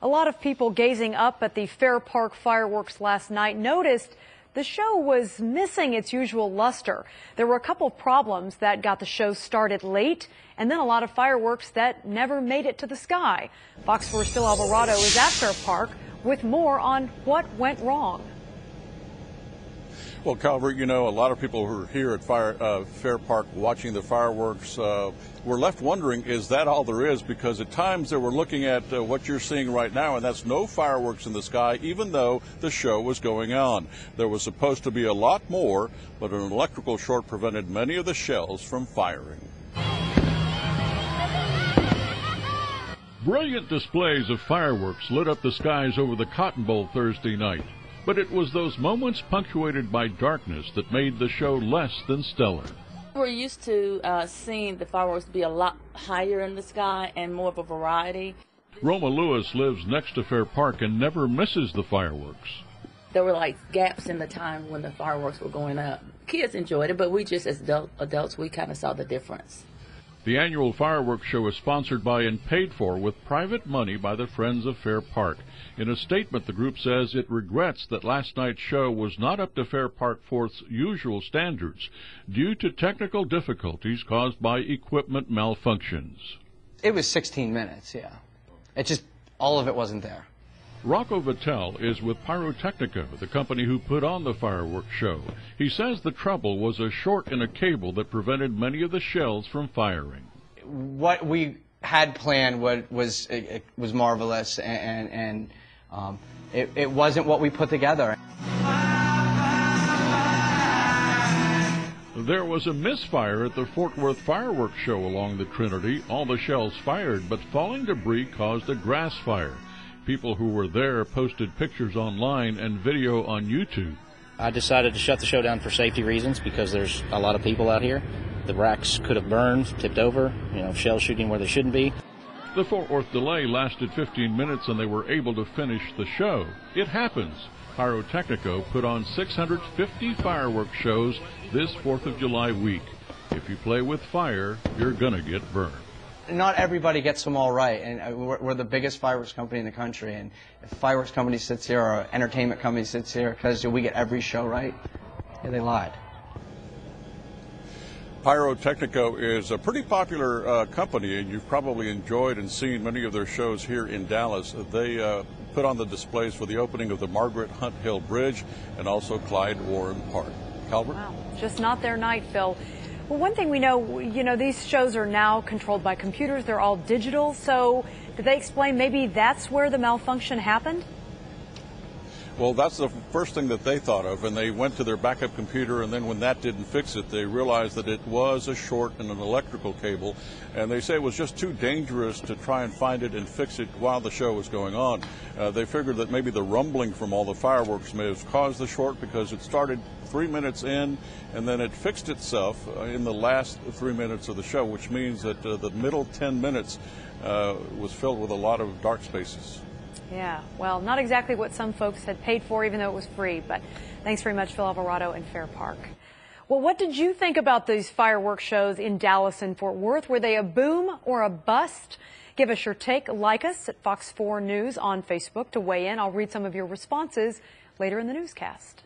A lot of people gazing up at the Fair Park fireworks last night noticed the show was missing its usual luster. There were a couple of problems that got the show started late, and then a lot of fireworks that never made it to the sky. Fox 4's Phil Alvarado is at Fair Park with more on what went wrong. Well, Calvert, you know, a lot of people who are here at Fair Park watching the fireworks were left wondering, is that all there is? Because at times they were looking at what you're seeing right now, and that's no fireworks in the sky, even though the show was going on. There was supposed to be a lot more, but an electrical short prevented many of the shells from firing. Brilliant displays of fireworks lit up the skies over the Cotton Bowl Thursday night. But it was those moments punctuated by darkness that made the show less than stellar. We're used to seeing the fireworks be a lot higher in the sky and more of a variety. Roma Lewis lives next to Fair Park and never misses the fireworks. There were like gaps in the time when the fireworks were going up. Kids enjoyed it, but we just as adults, we kind of saw the difference. The annual fireworks show is sponsored by and paid for with private money by the Friends of Fair Park. In a statement, the group says it regrets that last night's show was not up to Fair Park 4th's usual standards due to technical difficulties caused by equipment malfunctions. It was 16 minutes, yeah. It just, all of it wasn't there. Rocco Vittel is with Pyrotechnica, the company who put on the fireworks show. He says the trouble was a short in a cable that prevented many of the shells from firing. What we had planned was marvelous, and it wasn't what we put together. There was a misfire at the Fort Worth fireworks show along the Trinity. All the shells fired, but falling debris caused a grass fire. People who were there posted pictures online and video on YouTube. I decided to shut the show down for safety reasons because there's a lot of people out here. The racks could have burned, tipped over, shells shooting where they shouldn't be. The Fort Worth delay lasted 15 minutes and they were able to finish the show. It happens. Pyrotechnico put on 650 fireworks shows this 4th of July week. If you play with fire, you're gonna get burned. Not everybody gets them all right, and we're the biggest fireworks company in the country, and if a fireworks company sits here or an entertainment company sits here because we get every show right, yeah, they lied. Pyrotechnico is a pretty popular company, and you've probably enjoyed and seen many of their shows here in Dallas. They put on the displays for the opening of the Margaret Hunt Hill Bridge and also Clyde Warren Park. Calvert? Wow, just not their night, Phil. Well, one thing we know, these shows are now controlled by computers. They're all digital. So did they explain maybe that's where the malfunction happened? Well, that's the first thing that they thought of, and they went to their backup computer, and then when that didn't fix it, they realized that it was a short in an electrical cable, and they say it was just too dangerous to try and find it and fix it while the show was going on. They figured that maybe the rumbling from all the fireworks may have caused the short because it started 3 minutes in, and then it fixed itself in the last 3 minutes of the show, which means that the middle 10 minutes was filled with a lot of dark spaces. Yeah, well, not exactly what some folks had paid for, even though it was free. But thanks very much, Phil Alvarado in Fair Park. Well, what did you think about these fireworks shows in Dallas and Fort Worth? Were they a boom or a bust? Give us your take. Like us at Fox 4 News on Facebook to weigh in. I'll read some of your responses later in the newscast.